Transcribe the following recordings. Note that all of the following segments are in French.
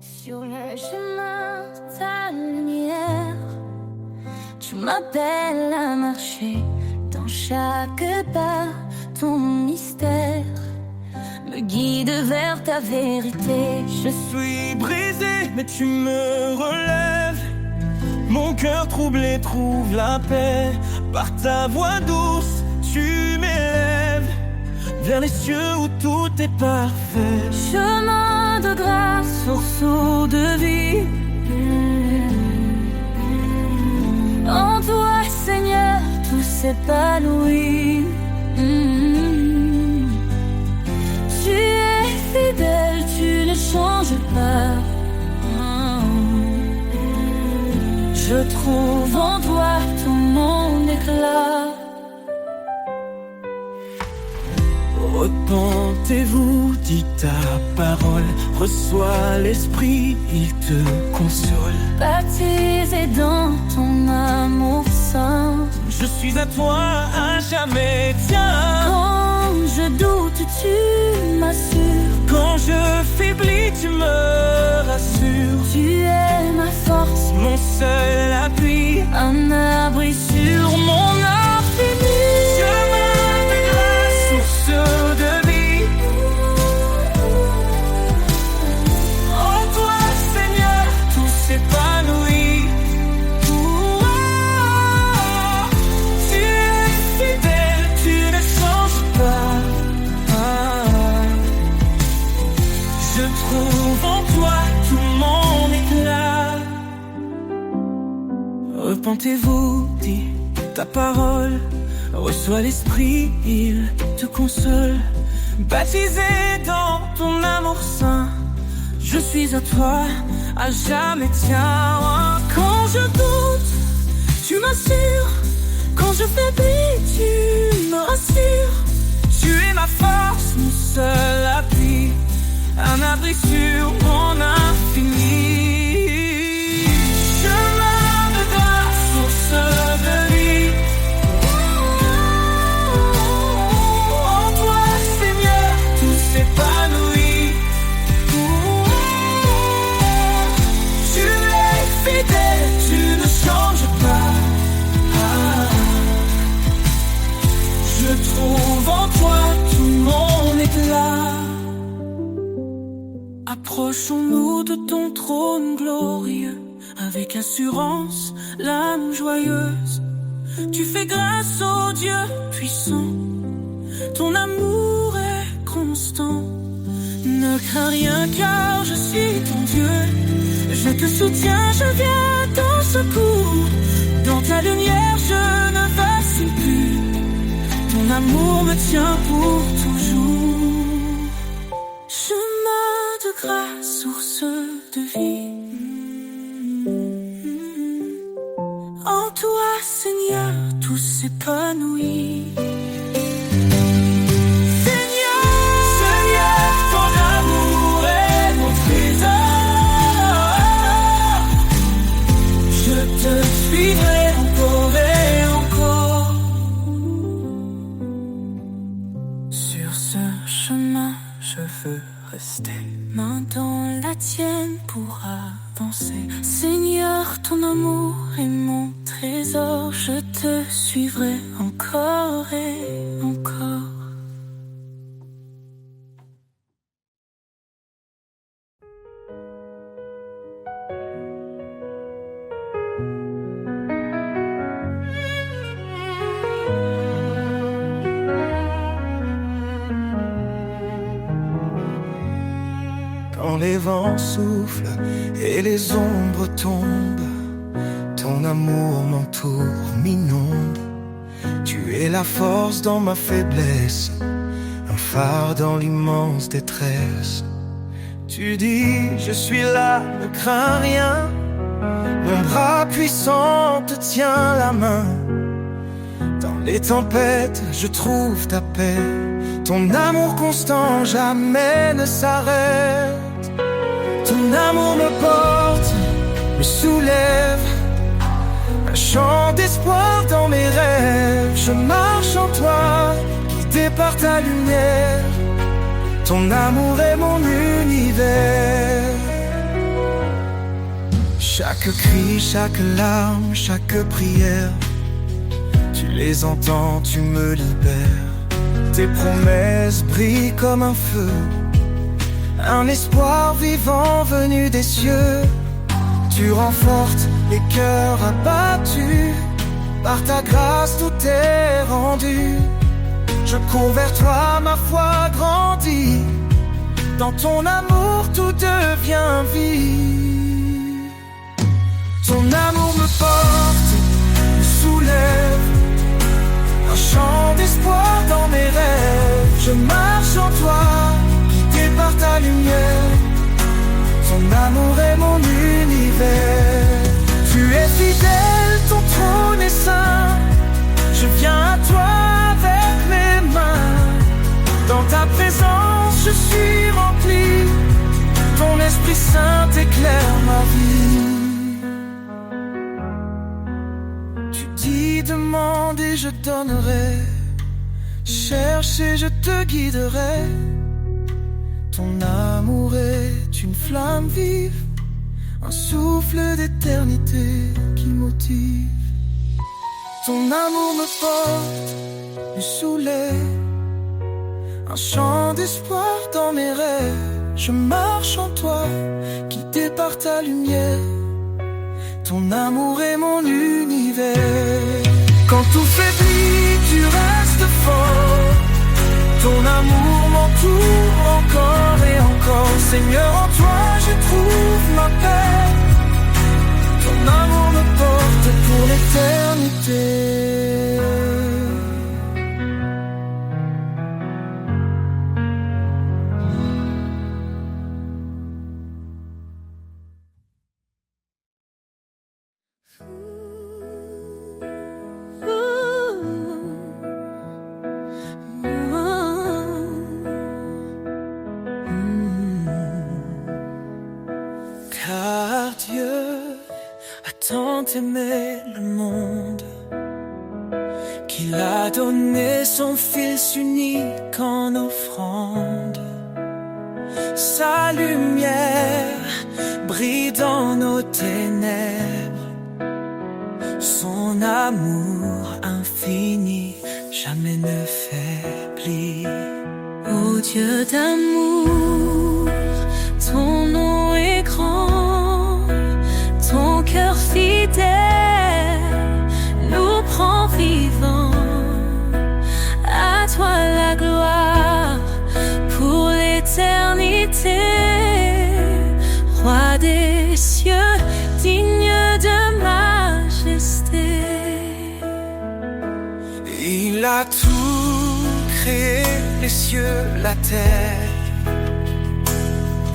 Sur le chemin, ta lumière, tu m'appelles à marcher. Dans chaque pas, ton mystère me guide vers ta vérité. Je suis brisé, mais tu me relèves. Mon cœur troublé trouve la paix. Par ta voix douce, tu m'élèves vers les cieux où tout est parfait. Chemin de grâce, source de vie. En toi, Seigneur, tout s'épanouit. Tu es fidèle, tu ne changes pas. Je trouve en toi tout mon éclat. Repentez-vous, dit ta parole. Reçois l'Esprit, il te console. Baptisé dans ton amour saint, Je suis à toi à jamais, tiens. quand je doute, tu m'assures. Quand je faiblis, tu me rassures. Tu es ma force, Mon seul appui, un abri sur mon infini. chemin de grâce, source de vie. En toi, Seigneur, tout s'épanouit. Tu es fidèle, tu ne changes pas. Je trouve en toi tout mon éclat. Repentez-vous, dit ta parole. Reçois l'Esprit, il te console. Baptisé dans ton amour saint, je suis à toi, à jamais tiens. Quand je doute, tu m'assures. Quand je faiblis, tu me rassures. Tu es ma force, mon seul appui, un abri sur mon infini. Chemin de grâce, source de vie. En toi, Seigneur, tout s'épanouit. Tu es fidèle, tu ne changes pas. Je trouve en toi tout mon éclat. Approchons-nous de ton trône glorieux, avec assurance, l'âme joyeuse. Tu fais grâce au Dieu puissant, ton amour est constant. Ne crains rien car je suis ton Dieu. Je te soutiens, je viens à ton secours. Dans ta lumière je ne vacille plus. Ton amour me tient pour toujours. Chemin de grâce, source de vie. En toi, Seigneur, tout s'épanouit. Seigneur, ton amour est mon trésor. Je te suivrai encore et encore. Sur ce chemin, je veux rester. Main dans la tienne pour avancer. Seigneur, ton amour est mon trésor. Je te suivrai encore et encore. Quand les vents soufflent et les ombres tombent, ton amour m'entoure, m'inonde. Tu es la force dans ma faiblesse, un phare dans l'immense détresse. Tu dis, je suis là, ne crains rien. Mon bras puissant te tient la main. Dans les tempêtes, je trouve ta paix. Ton amour constant jamais ne s'arrête. Ton amour me porte, me soulève. Un chant d'espoir dans mes rêves. Je marche en toi, guidé par ta lumière. Ton amour est mon univers. Chaque cri, chaque larme, chaque prière, tu les entends, tu me libères. Tes promesses brillent comme un feu, un espoir vivant venu des cieux. Tu renforces les cœurs abattus, par ta grâce tout est rendu. Je cours vers toi, ma foi grandit, dans ton amour tout devient vie. Ton amour me porte, me soulève, un chant d'espoir dans mes rêves. Je marche en toi, guidé par ta lumière. Ton amour est mon univers. Tu es fidèle, ton trône est saint. Je viens à toi avec mes mains. Dans ta présence, je suis rempli. Ton Esprit Saint éclaire ma vie. Tu dis demande et je donnerai. Cherche et je te guiderai. Ton amour est une flamme vive, un souffle d'éternité qui motive. Ton amour me porte, me soulève, un chant d'espoir dans mes rêves. Je marche en toi, guidé par ta lumière. Ton amour est mon univers. Quand tout faiblit, tu restes fort. Ton amour m'entoure encore et encore. Seigneur, en toi je trouve ma paix. Ton amour me porte pour l'éternité. Car Dieu a tant aimé le monde qu'il a donné son Fils unique en offrande. Sa lumière brille dans nos ténèbres. Son amour infini jamais ne faiblit. Ô Dieu d'amour, ton nom est grand, ton cœur fidèle nous prend vivants. À toi la gloire pour l'éternité, Roi des cieux, digne de majesté. Il a tout créé, les cieux, la terre,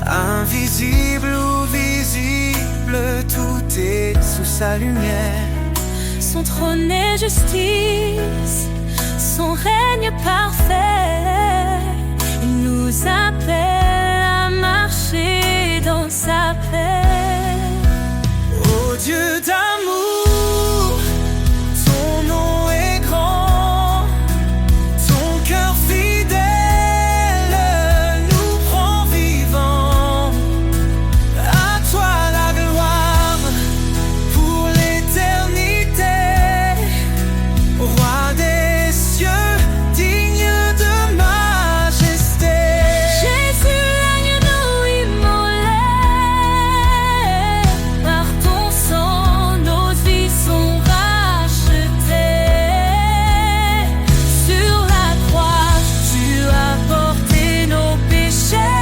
invisible ou visible, tout est sous sa lumière. Son trône est justice, son règne parfait. Il nous appelle à marcher dans sa paix. Ô Dieu d'amour, ton nom est grand, ton cœur fidèle nous prend vivants. À toi la gloire pour l'éternité, Roi des cieux, digne de majesté. Jésus, l'agneau immolé, par ton sang nos vies sont rachetées. Sur la croix, tu as porté nos péchés.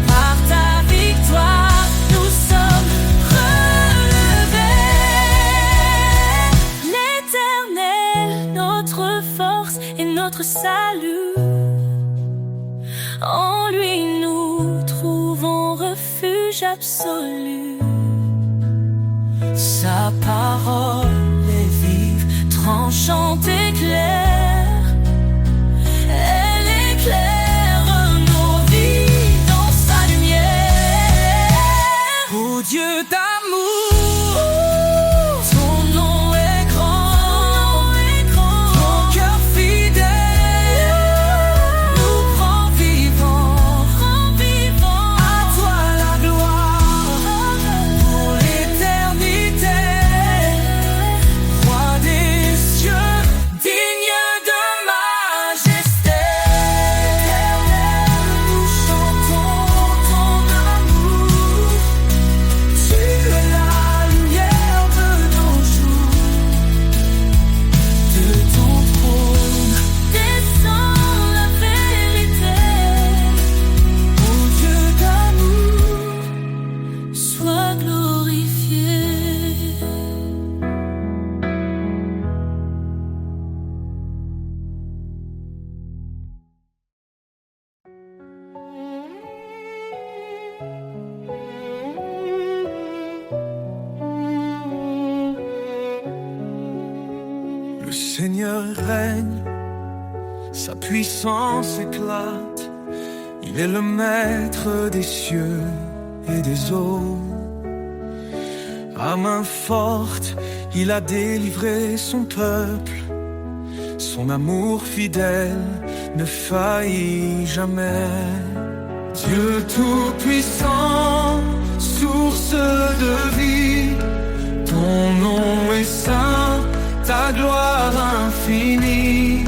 Par ta victoire, nous sommes relevés. L'Éternel, notre force et notre salut. En lui nous trouvons refuge absolu. Sa parole est vive, tranchante et claire. Elle éclaire nos vies dans sa lumière. Ô Dieu d'amour, ton nom est grand, ton cœur fidèle nous prend vivants. À toi la gloire Seigneur règne, sa puissance éclate. Il est le maître des cieux et des eaux. À main forte, il a délivré son peuple. Son amour fidèle ne faillit jamais. Dieu tout-puissant, source de vie, ton nom est saint, ta gloire infinie.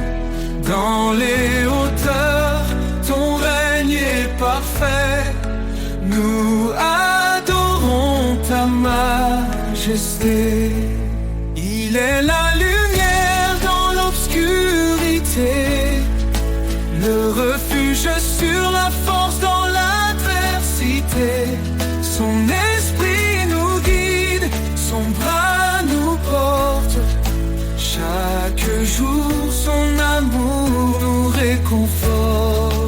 Dans les hauteurs, ton règne est parfait. Nous adorons ta majesté. Il est la lumière dans l'obscurité, le refuge sur la force dans l'adversité. Son esprit nous guide, son bras nous porte. Chaque jour, son amour nous réconforte.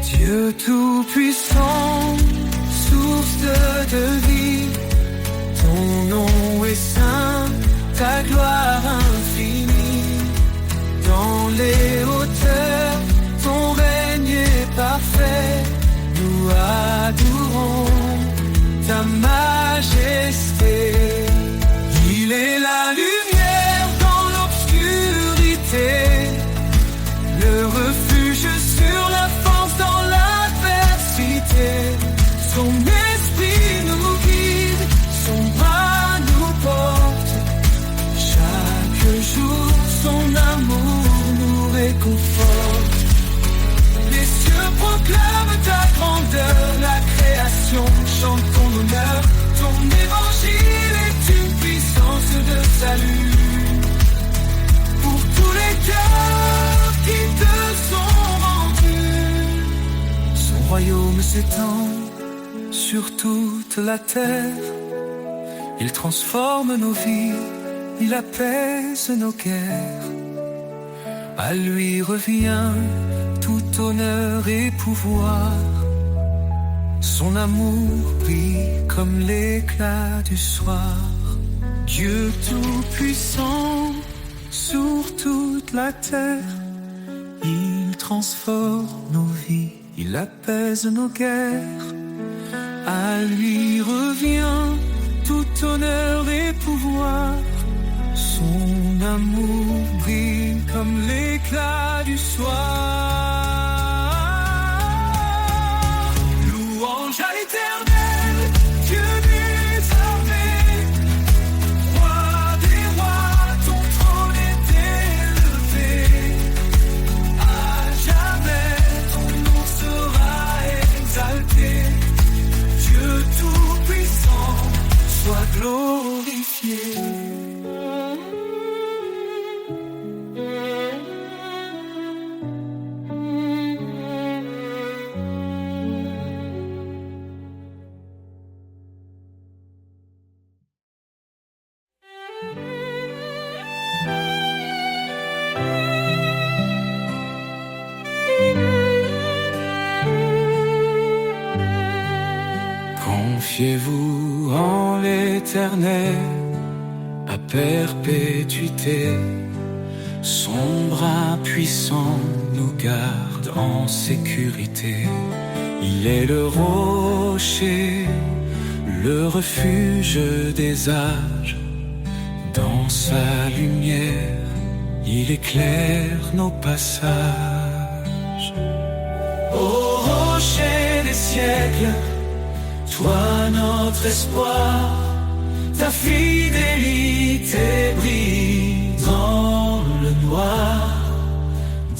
Dieu tout-puissant, source de vie, ton nom est saint, ta gloire infinie. Dans les hauteurs, ton règne est parfait. Nous adorons ta majesté. Il est la lumière dans l'obscurité, le refuge sur la force dans l'adversité. Son esprit nous guide, son bras nous porte. Chaque jour, son amour nous réconforte. Les cieux proclament ta grandeur, la création chante ton honneur. Ton évangile est une puissance de salut pour tous les cœurs qui te sont rendus. Son royaume s'étend sur toute la terre. Il transforme nos vies, il apaise nos guerres. À lui revient tout honneur et pouvoir. Son amour brille comme l'éclat du soir. Dieu tout-puissant sur toute la terre. Il transforme nos vies, il apaise nos guerres. À lui revient tout honneur et pouvoir. Son amour brille comme l'éclat du soir. Louange à l'Éternel, Dieu des armées. Roi des rois, ton trône est élevé. À jamais, ton nom sera exalté. Dieu tout-puissant, sois glorifié. Confiez-vous en l'Éternel à perpétuité. Son bras puissant nous garde en sécurité. Il est le rocher, le refuge des âges. Dans sa lumière, il éclaire nos passages. Ô rocher des siècles, toi notre espoir, ta fidélité brille dans le noir.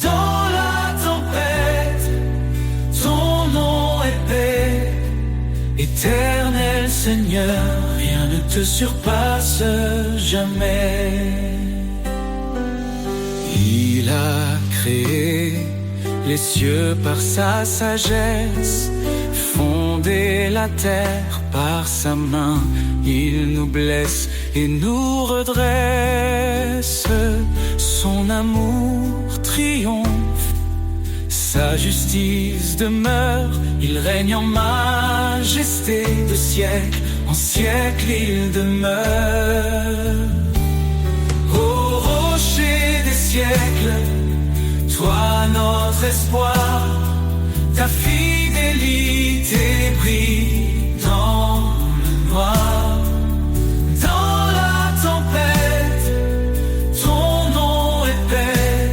Dans la tempête, ton nom est paix. Éternel Seigneur, rien ne te surpasse jamais. Il a créé les cieux par sa sagesse, fondé la terre par sa main. Il nous blesse et nous redresse. Son amour triomphe, Sa justice demeure, il règne en majesté. De siècle en siècle il demeure. Ô rocher des siècles, toi notre espoir, ta fidélité brille dans le noir. Dans la tempête, ton nom est paix.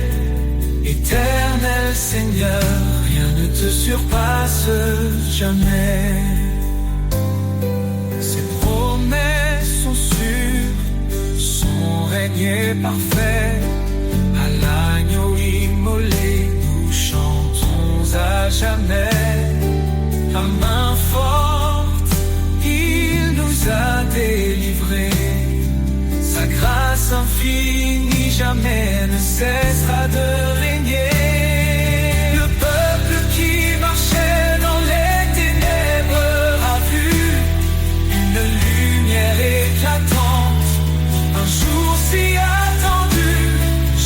Éternel Seigneur, rien ne te surpasse jamais. Ses promesses sont sûres, son règne est parfait. À l'agneau immolé, nous chantons à jamais. À main forte, il nous a délivrés. Sa grâce infinie jamais ne cessera de régner. Le peuple qui marchait dans les ténèbres a vu une lumière éclatante. Un jour si attendu,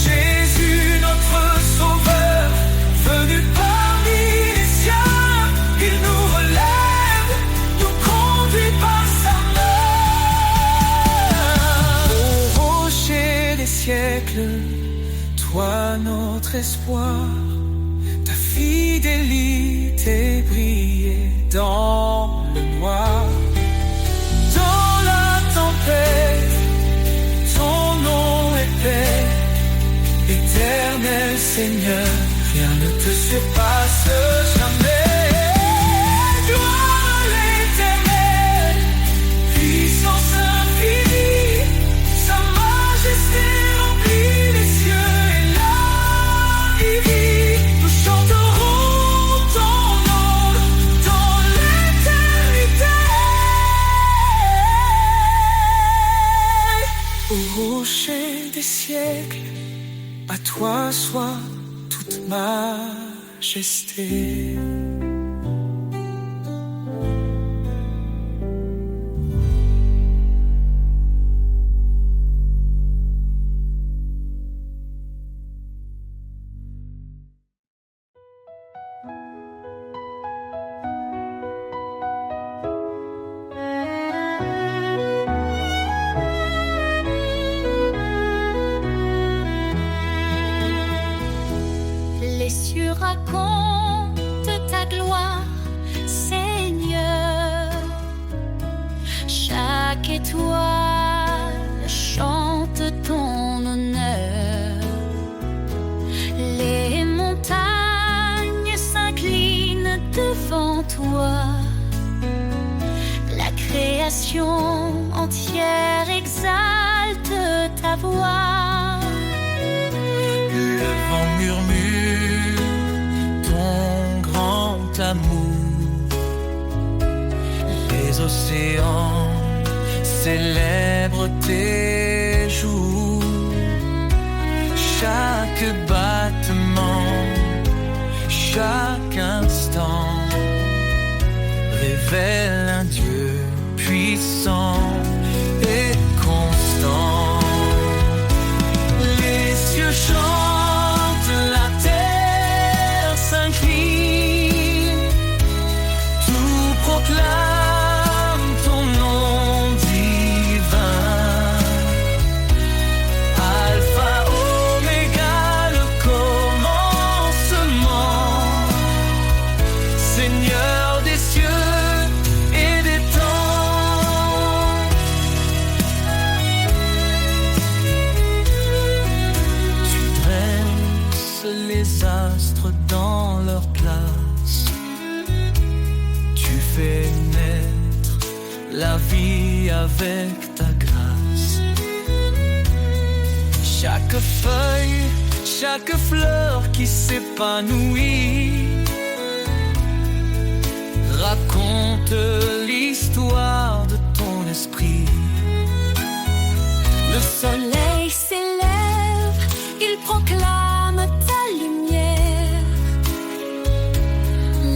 Jésus notre sauveur, venu parmi les siens, il nous relève, nous conduit par sa main. Ô rocher des siècles, toi notre espoir, ta fidélité brillait dans le noir. Dans la tempête, ton nom est paix. Éternel Seigneur, rien ne te surpasse jamais. Gloire à l'Éternel, puissance infinie, sa majesté remplit les cieux et la vie. Nous chanterons ton nom dans l'éternité. Au rocher des siècles, à toi soit toute majesté. Les cieux racontent ta gloire, Seigneur. Chaque étoile chante ton honneur. Les montagnes s'inclinent devant toi. La création entière exalte ta voix. Le vent murmure ton grand amour. Les océans célèbrent tes jours. Chaque battement, chaque instant révèle un Dieu puissant et constant. Les cieux chantent, la terre s'incline, tout proclame ton nom divin. Alpha, Oméga, le commencement, Seigneur des cieux et des temps. Tu dresses les astres dans leur place. Tu fais naître la vie avec ta grâce. Chaque feuille, chaque fleur qui s'épanouit raconte l'histoire de ton esprit. Le soleil s'élève, il proclame ta lumière.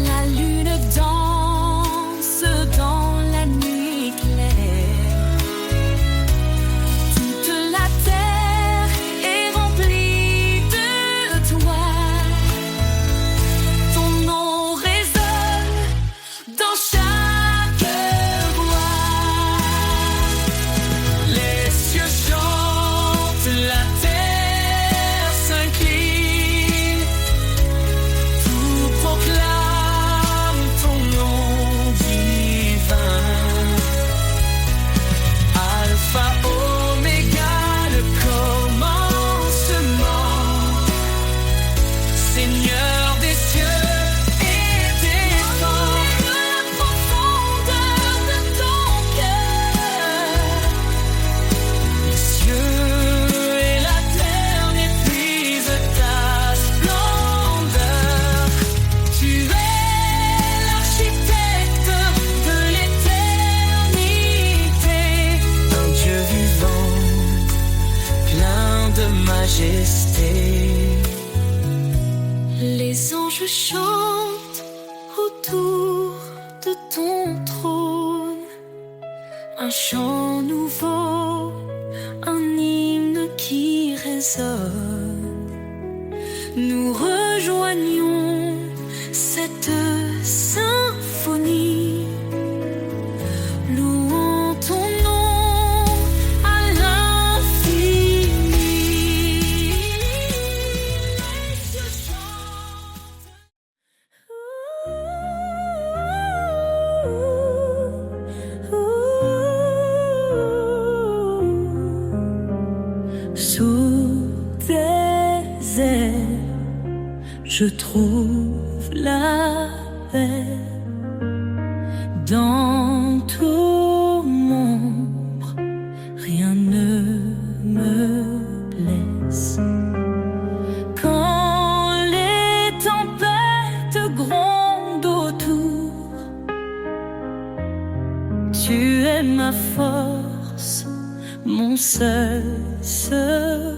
La lune danse dans la nuit claire. Toute la terre est remplie de toi. majesté. Les anges chantent autour de ton trône, un chant nouveau, un hymne qui résonne. Nous rejoignons cette symphonie, louant ton nom à l'infini. Je chante. Sous tes ailes, je trouve la paix. Dans ton ombre, rien ne me blesse. Quand les tempêtes grondent autour, tu es ma force, mon seul secours.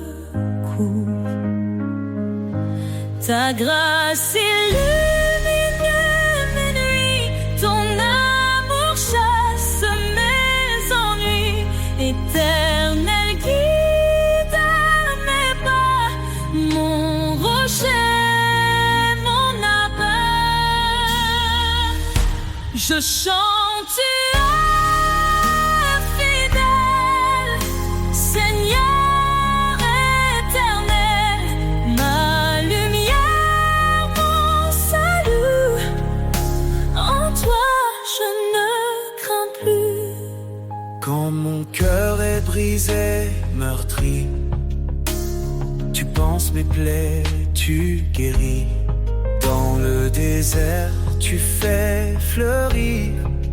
Ta grâce illumine mes nuits, ton amour chasse mes ennuis. Éternel guide à mes pas, mon rocher, mon abat. Je chante, tu es fidèle, Seigneur éternel, ma lumière, mon salut. En toi je ne crains plus. Quand mon cœur est brisé, meurtri, tu penses mes plaies, tu guéris. Dans le désert, tu fais fleurir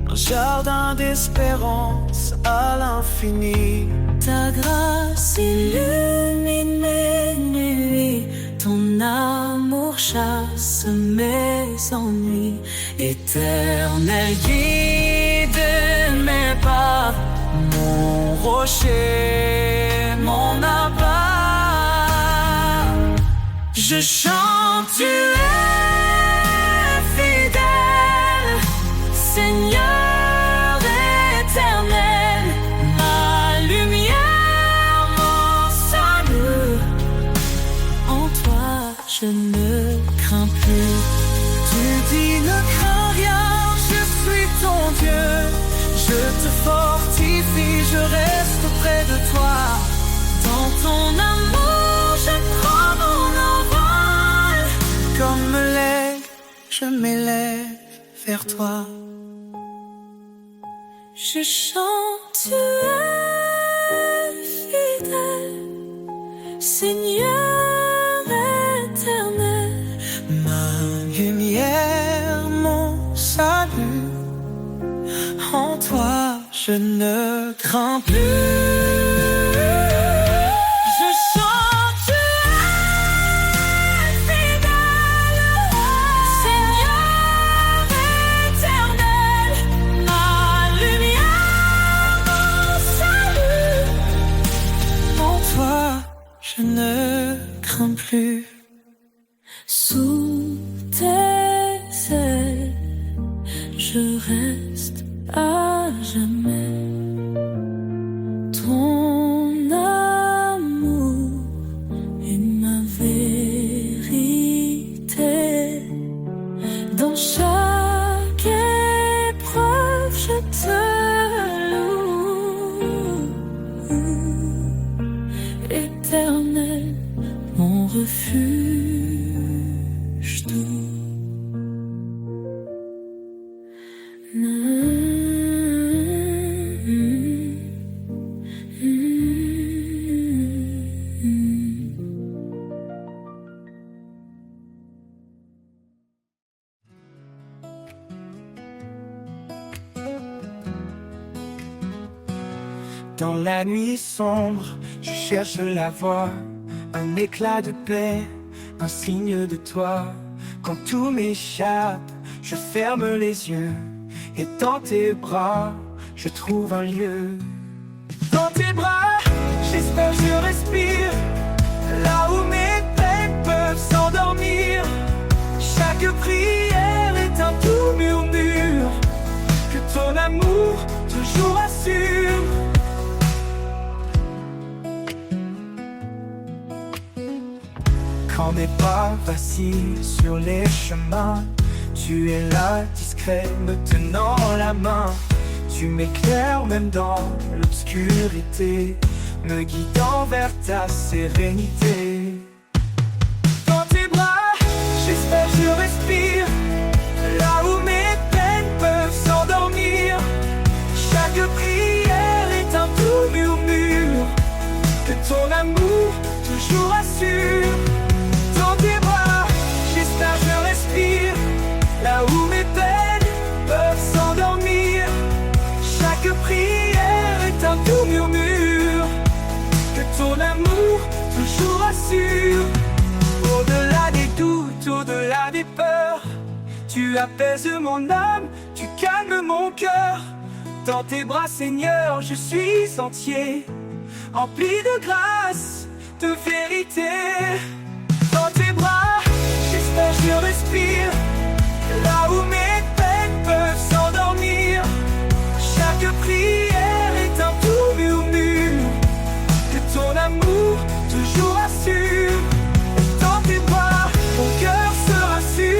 un jardin d'espérance à l'infini. Ta grâce illumine mes nuits, ton amour chasse mes ennuis. Éternel guide mes pas, mon rocher, mon abat. Je chante, tu es fidèle, Seigneur éternel, ma lumière, mon salut. En toi je ne crains plus. Tu dis ne crains rien, je suis ton Dieu. Je te fortifie, je reste près de toi. Dans ton amour je prends mon envol. Comme l'aigle, je m'élève vers toi. Je chante, tu es fidèle, Seigneur éternel, Ma lumière, mon salut. En toi, je ne crains plus. je chante, tu es fidèle, Seigneur éternel, ma lumière, mon salut. En toi, je ne crains plus. Sous tes ailes, je reste à jamais. Ton amour est ma vérité. Dans chaque épreuve, je te loue. Éternel, mon refuge doux. Dans la nuit sombre, je cherche la voie, un éclat de paix, un signe de toi. Quand tout m'échappe, je ferme les yeux, et dans tes bras, je trouve un lieu. Dans tes bras, j'espère, je respire. Là quand mes pas vacillent sur les chemins. Tu es là, discret, me tenant la main. Tu m'éclaires même dans l'obscurité, me guidant vers ta sérénité. Dans tes bras, j'espère je respire, là où mes peines peuvent s'endormir. Chaque prière est un doux murmure que ton amour toujours assure. Dans tes bras, j'espère je respire, là où mes peines peuvent s'endormir. Chaque prière est un doux murmure que ton amour toujours assure. Au-delà des doutes, au-delà des peurs, tu apaises mon âme, tu calmes mon cœur. Dans tes bras, Seigneur, je suis entier, empli de grâce, de vérité. Dans tes bras, j'espère je respire, là où mes peines peuvent s'endormir. Chaque prière est un doux murmure que ton amour toujours assure. Dans tes bras, mon cœur se rassure.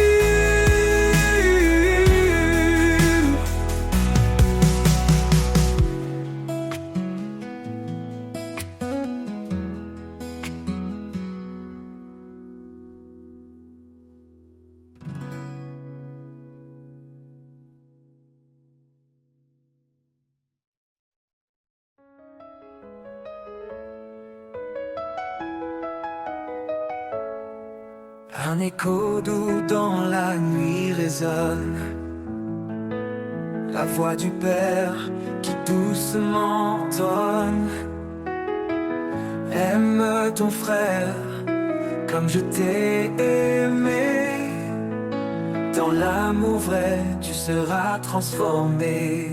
Un écho doux dans la nuit résonne, la voix du Père qui doucement donne. Aime ton frère comme je t'ai aimé. Dans l'amour vrai, tu seras transformé.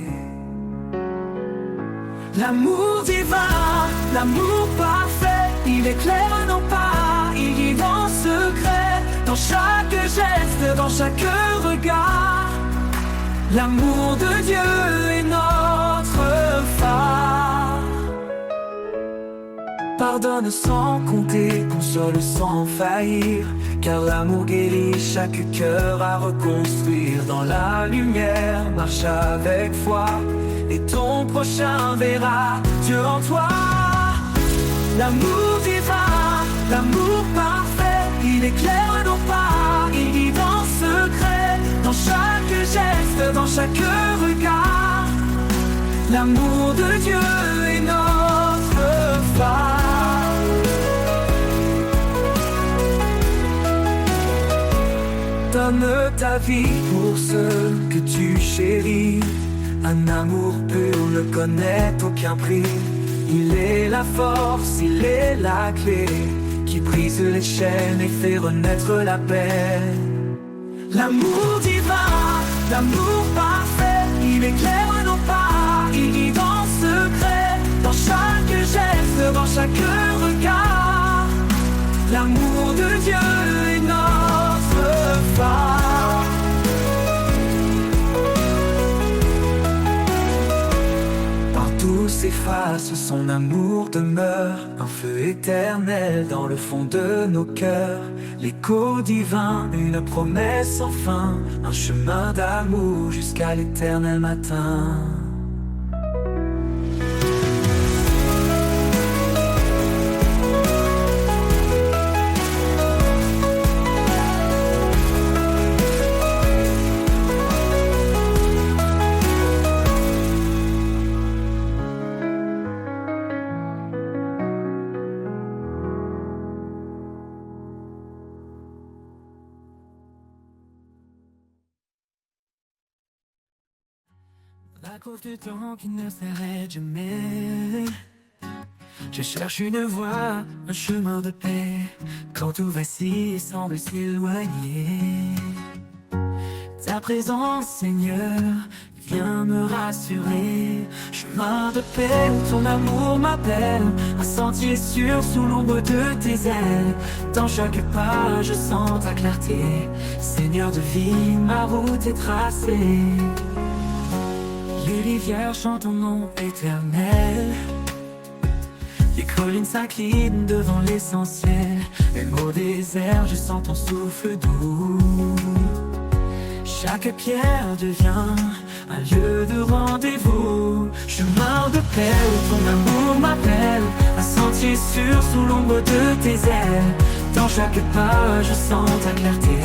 L'amour divin, l'amour parfait, il éclaire nos pas, il guide en secret. Dans chaque geste, dans chaque regard, l'amour de Dieu est notre phare. Pardonne sans compter, console sans faillir, car l'amour guérit chaque cœur à reconstruire. Dans la lumière, marche avec foi, et ton prochain verra Dieu en toi. L'amour divin, l'amour parfait, il éclaire nos pas, il guide en secret. Dans chaque geste, dans chaque regard, l'amour de Dieu est notre phare. Donne ta vie pour ceux que tu chéris. Un amour pur ne connaît aucun prix. Il est la force, il est la clé qui brise les chaînes et fait renaître la paix. L'amour divin, l'amour parfait, il éclaire nos pas, il guide en secret. Dans chaque geste, dans chaque regard, l'amour de Dieu est notre phare. Tout s'efface, son amour demeure, un feu éternel dans le fond de nos cœurs. L'écho divin, une promesse sans fin, un chemin d'amour jusqu'à l'éternel matin. À cause du temps qui ne s'arrête jamais, je cherche une voie, un chemin de paix. Quand tout vacille et semble s'éloigner, ta présence, Seigneur, vient me rassurer. Chemin de paix où ton amour m'appelle, un sentier sûr sous l'ombre de tes ailes. Dans chaque pas je sens ta clarté, Seigneur de vie, ma route est tracée. Les rivières chantent ton nom éternel, les collines s'inclinent devant l'essentiel. Même au désert, je sens ton souffle doux. Chaque pierre devient un lieu de rendez-vous. Chemin de paix où ton amour m'appelle, un sentier sûr sous l'ombre de tes ailes. Dans chaque pas, je sens ta clarté.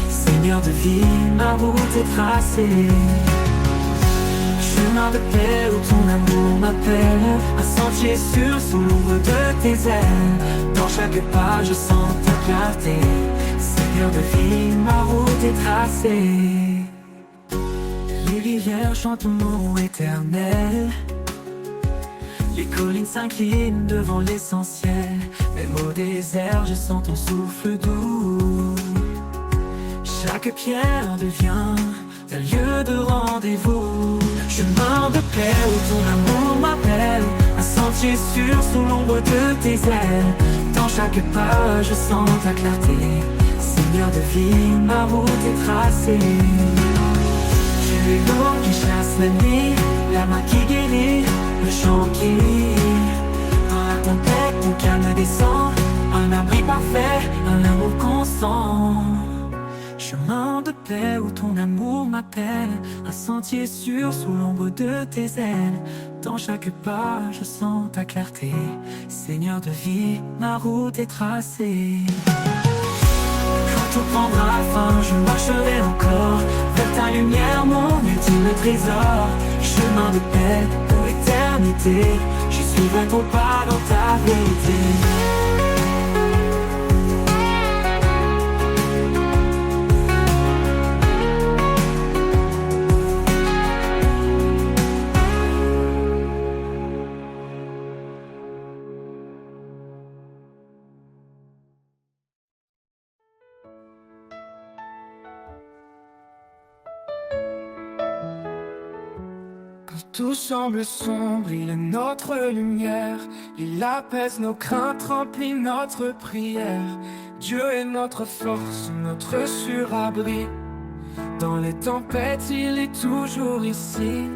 Seigneur de vie, ma route est tracée. Chemin de paix où ton amour m'appelle, un sentier sûr sous l'ombre de tes ailes. Dans chaque pas, je sens ta clarté. Seigneur de vie, ma route est tracée. Les rivières chantent ton nom éternel. Les collines s'inclinent devant l'essentiel. Même au désert, je sens ton souffle doux. Chaque pierre devient un lieu de rendez-vous. Chemin de paix où ton amour m'appelle, un sentier sûr sous l'ombre de tes ailes. Dans chaque pas, je sens ta clarté. Seigneur de vie, ma route est tracée. Tu es l'eau qui chasse la nuit, la main qui guérit, le chant qui rit. Dans la tempête, ton calme descend, un abri parfait, un amour constant. Chemin de paix où ton amour m'appelle, un sentier sûr sous l'ombre de tes ailes. Dans chaque pas, je sens ta clarté. Seigneur de vie, ma route est tracée. Quand tout prendra fin, je marcherai encore vers ta lumière, mon ultime trésor. Chemin de paix pour l'éternité, je suivrai ton pas dans ta vérité. Tout semble sombre, il est notre lumière. Il apaise nos craintes, remplit notre prière. Dieu est notre force, notre surabri. Dans les tempêtes, il est toujours ici.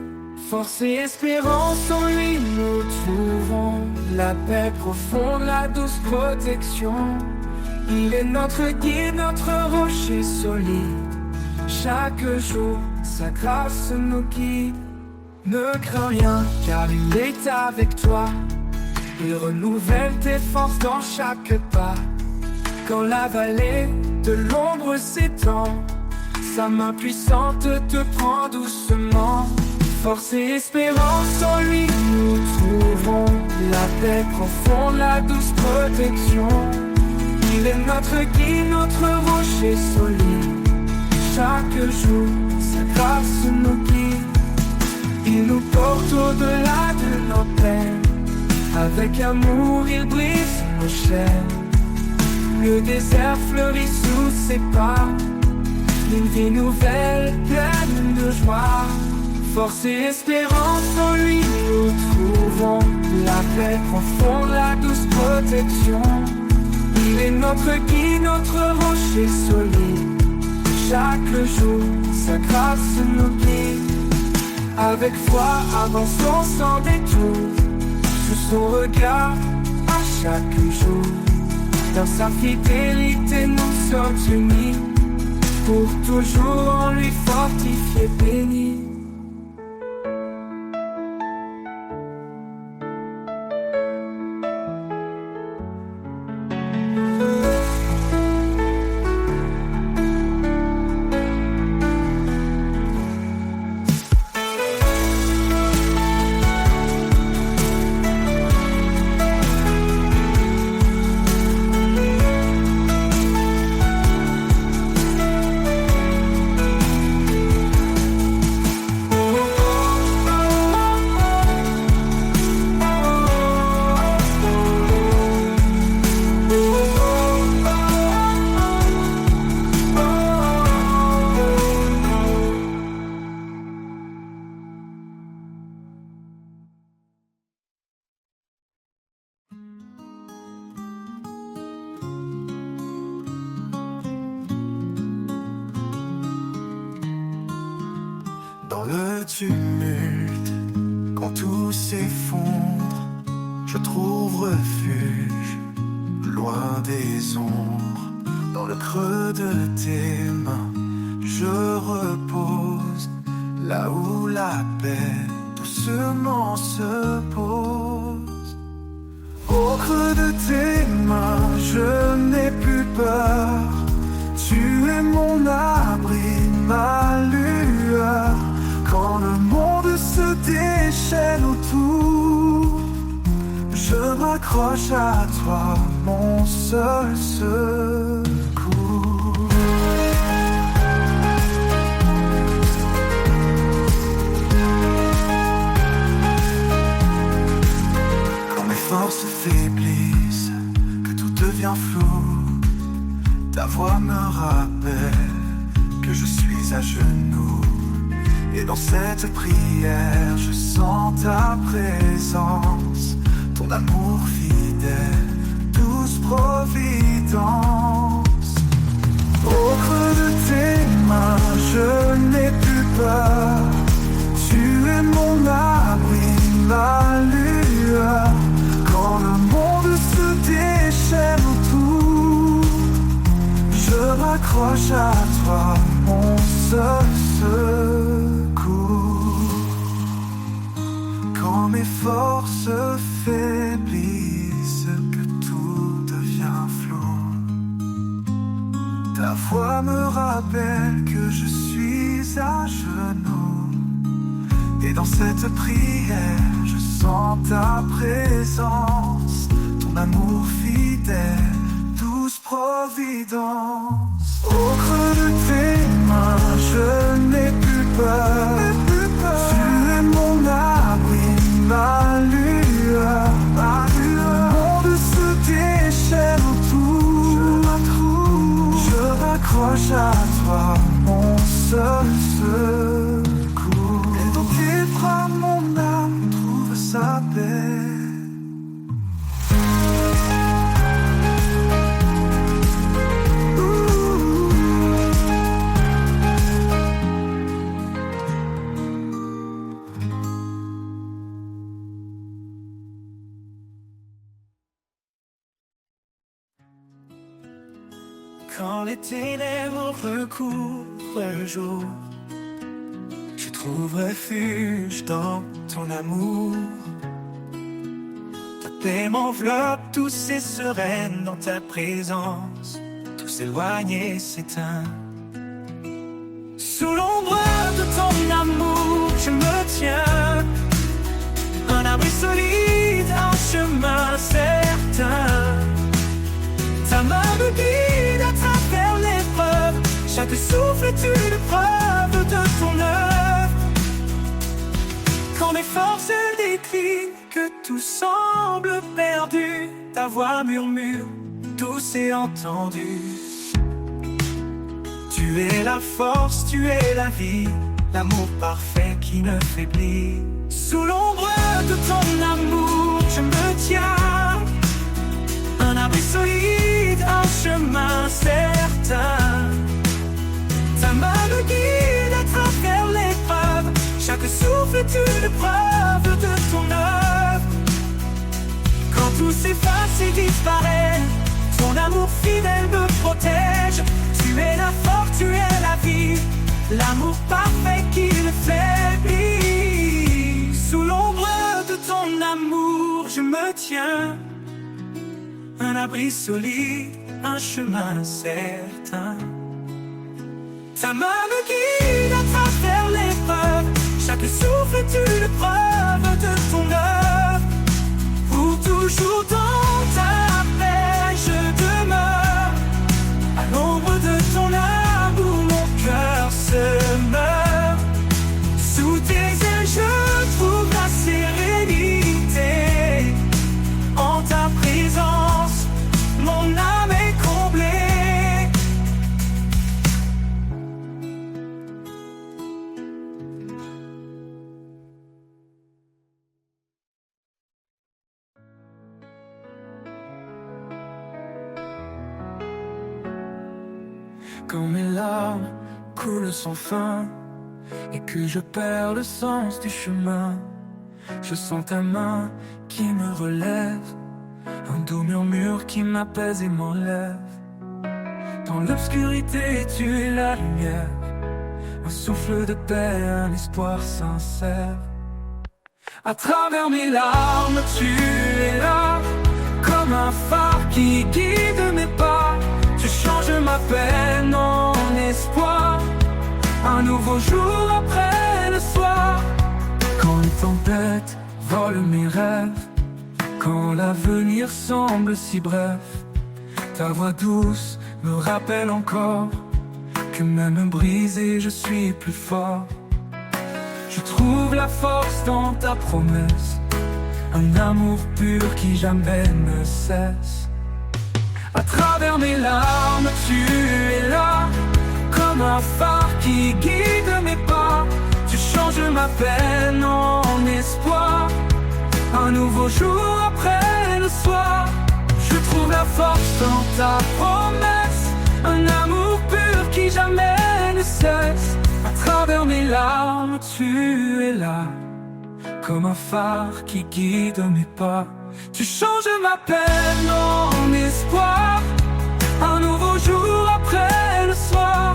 Force et espérance en lui nous trouvons. La paix profonde, la douce protection. Il est notre guide, notre rocher solide. Chaque jour, sa grâce nous guide. Ne crains rien, car il est avec toi. Il renouvelle tes forces dans chaque pas. Quand la vallée de l'ombre s'étend, sa main puissante te prend doucement. Force et espérance en lui nous trouvons. La paix profonde, la douce protection. Il est notre guide, notre rocher solide. Chaque jour, sa grâce nous guide. Il nous porte au-delà de nos peines. Avec amour, il brise nos chaînes. Le désert fleurit sous ses pas. Une vie nouvelle, pleine de joie. Force et espérance en lui nous trouvons. La paix profonde, la douce protection. Il est notre guide, notre rocher solide. Chaque jour, sa grâce nous guide. Avec foi, avançons sans détour. Sous son regard, à chaque jour. Dans sa fidélité, nous sommes unis. Pour toujours en lui fortifié, béni. Dans le tumulte, quand tout s'effondre, je trouve refuge loin des ombres. Dans le creux de tes mains, je repose là où la paix doucement se pose. Au creux de tes mains, je n'ai plus peur. Tu es mon abri, ma lueur. Quand le monde se déchaîne autour, je m'accroche à toi, mon seul secours. Quand mes forces faiblissent, que tout devient flou, ta voix me rappelle que je suis à genoux. Et dans cette prière, je sens ta présence, ton amour fidèle, douce providence. Au creux de tes mains, je n'ai plus peur. Tu es mon abri, ma lueur. Quand le monde se déchaîne autour, je m'accroche à toi, mon seul secours. Quand mes forces faiblissent, que tout devient flou, ta voix me rappelle que je suis à genoux. Et dans cette prière, je sens ta présence, ton amour fidèle, douce providence. Au creux de tes mains, je n'ai plus peur. Tu es mon abri, ma lueur. Le monde se déchaîne autour, je m'accroche à toi, mon seul secours. Et dans tes bras, mon âme trouve sa paix. Quand les ténèbres recouvrent le jour, je trouve refuge dans ton amour. Ta paix m'enveloppe, tout est sereine dans ta présence. Tout s'éloigne et s'éteint. Sous l'ombre de ton amour, je me tiens. Un abri solide, un chemin certain. Ta main me guide à travers l'épreuve. Chaque souffle est une preuve de ton œuvre. Quand mes forces déclinent, que tout semble perdu, ta voix murmure, douce et entendue. Tu es la force, tu es la vie, l'amour parfait qui ne faiblit. Sous l'ombre de ton amour, je me tiens. Un abri solide, un chemin certain. Ta main me guide à travers l'épreuve. Chaque souffle est une preuve de ton œuvre. Quand tout s'efface et disparaît, ton amour fidèle me protège. Tu es la force, tu es la vie, l'amour parfait qui ne faiblit. Sous l'ombre de ton amour, je me tiens. Un abri solide, un chemin certain. Ta main me guide à travers l'épreuve. Chaque souffle est une preuve de ton œuvre. Pour toujours dans ta paix, je demeure. À l'ombre de ton amour, mon cœur se meurt. Sous tes ailes, je trouve la sérénité. En ta présence, mon âme est comblée. Quand mes larmes coulent sans fin et que je perds le sens du chemin, Je sens ta main qui me relève, un doux murmure qui m'apaise et m'enlève. Dans l'obscurité, tu es la lumière, un souffle de paix, un espoir sincère. À travers mes larmes, tu es là, comme un phare qui guide mes pas. Tu changes ma peine en espoir, un nouveau jour après le soir. Quand les tempêtes volent mes rêves, quand l'avenir semble si bref, ta voix douce me rappelle encore que même brisé je suis plus fort. Je trouve la force dans ta promesse, un amour pur qui jamais ne cesse. À travers mes larmes, tu es là, comme un phare qui guide mes pas. Tu changes ma peine en espoir, un nouveau jour après le soir. Je trouve la force dans ta promesse, un amour pur qui jamais ne cesse. À travers mes larmes, tu es là, comme un phare qui guide mes pas. Tu changes ma peine en espoir, un nouveau jour après le soir.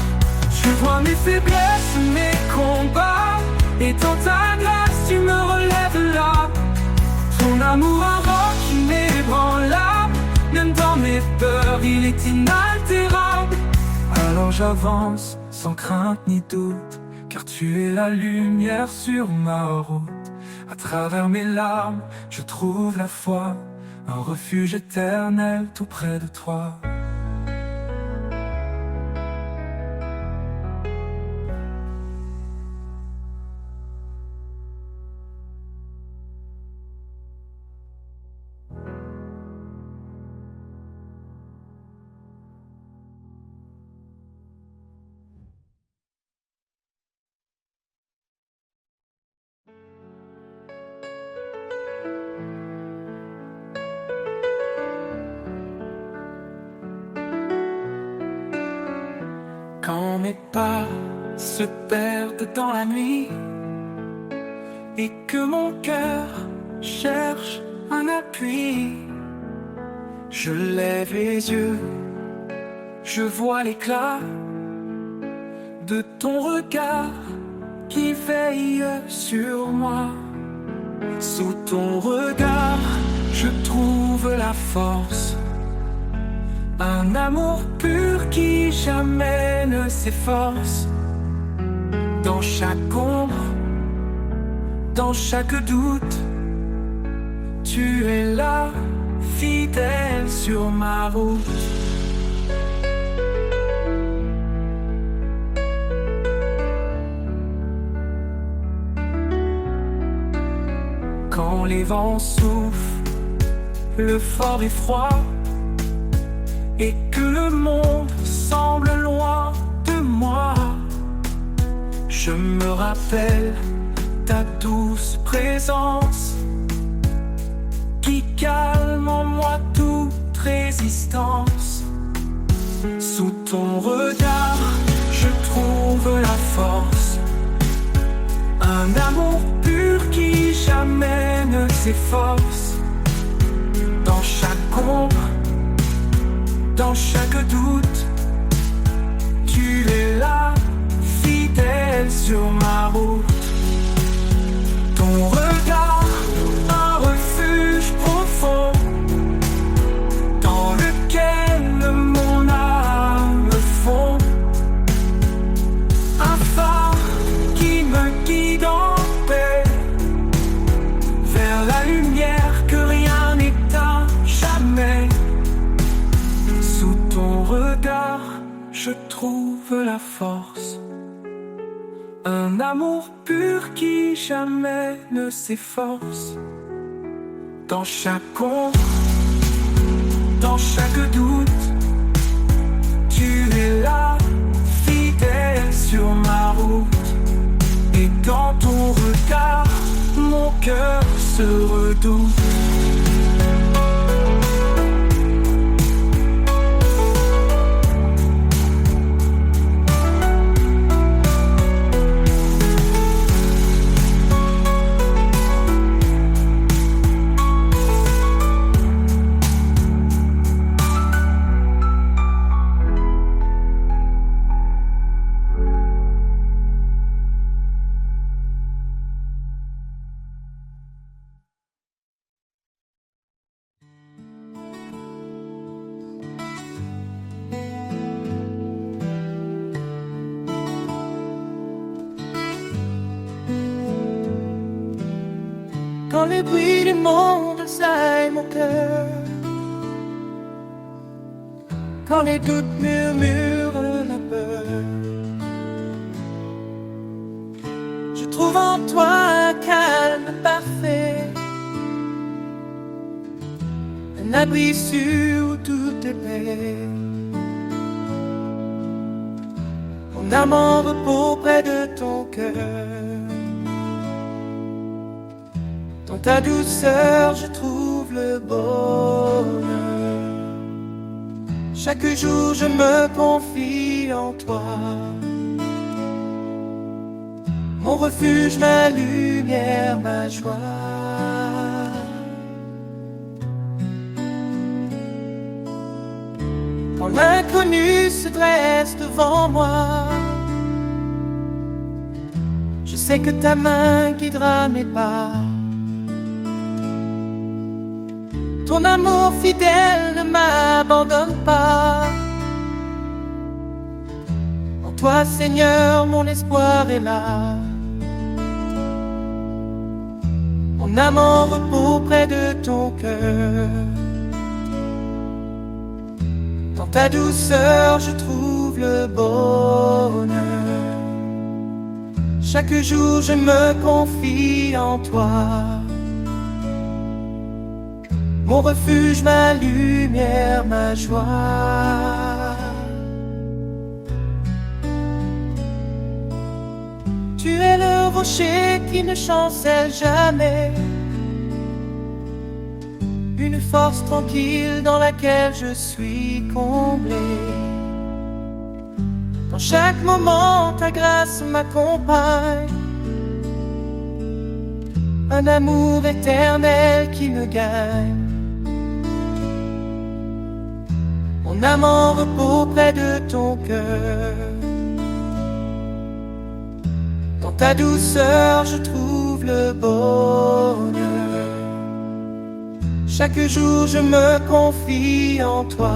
Tu vois mes faiblesses, mes combats, et dans ta grâce tu me relèves là. Ton amour un roc inébranlable, même dans mes peurs il est inaltérable. Alors j'avance sans crainte ni doute, car tu es la lumière sur ma route. À travers mes larmes, je trouve la foi, un refuge éternel tout près de toi. Quand mes pas se perdent dans la nuit et que mon cœur cherche un appui, je lève les yeux, je vois l'éclat de ton regard qui veille sur moi. Sous ton regard, je trouve la force, un amour pur qui jamais ne s'efforce. Dans chaque ombre, dans chaque doute, tu es là, fidèle sur ma route. Quand les vents soufflent, le fort et froid, et que le monde semble loin de moi, je me rappelle ta douce présence qui calme en moi toute résistance. Sous ton regard, je trouve la force, un amour pur qui jamais ne s'efforce. Dans chaque ombre, dans chaque doute, tu es là, fidèle sur ma route. Ton regard, un refuge profond, dans lequel mon âme fond. Un phare qui me guide en paix, vers la lumière que rien n'éteint jamais. Sous ton regard, je trouve la force, un amour pur qui jamais ne s'efforce. Dans chaque ombre, dans chaque doute, tu es là, fidèle sur ma route. Et dans ton regard, mon cœur se redoute. Quand les bruits du monde assaillent mon cœur, quand les doutes murmurent la peur, je trouve en toi un calme parfait, un abri sûr où tout est paix. Mon âme en repos près de ton cœur. Dans ta douceur, je trouve le bonheur. Chaque jour, je me confie en toi. Mon refuge, ma lumière, ma joie. Quand l'inconnu se dresse devant moi, je sais que ta main guidera mes pas. Ton amour fidèle ne m'abandonne pas. En toi, Seigneur, mon espoir est là. Mon âme en repos près de ton cœur. Dans ta douceur, je trouve le bonheur. Chaque jour, je me confie en toi. Mon refuge, ma lumière, ma joie. Tu es le rocher qui ne chancelle jamais, une force tranquille dans laquelle je suis comblé. Dans chaque moment, ta grâce m'accompagne, un amour éternel qui me gagne. Mon âme en repos près de ton cœur. Dans ta douceur, je trouve le bonheur. Chaque jour, je me confie en toi.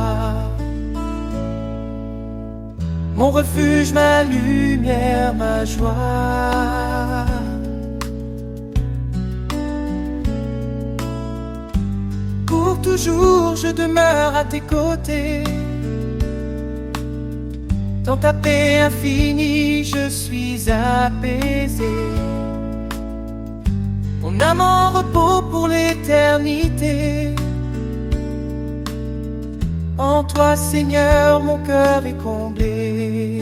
Mon refuge, ma lumière, ma joie. Pour toujours, je demeure à tes côtés. Dans ta paix infinie, je suis apaisé. Mon âme en repos pour l'éternité. En toi, Seigneur, mon cœur est comblé.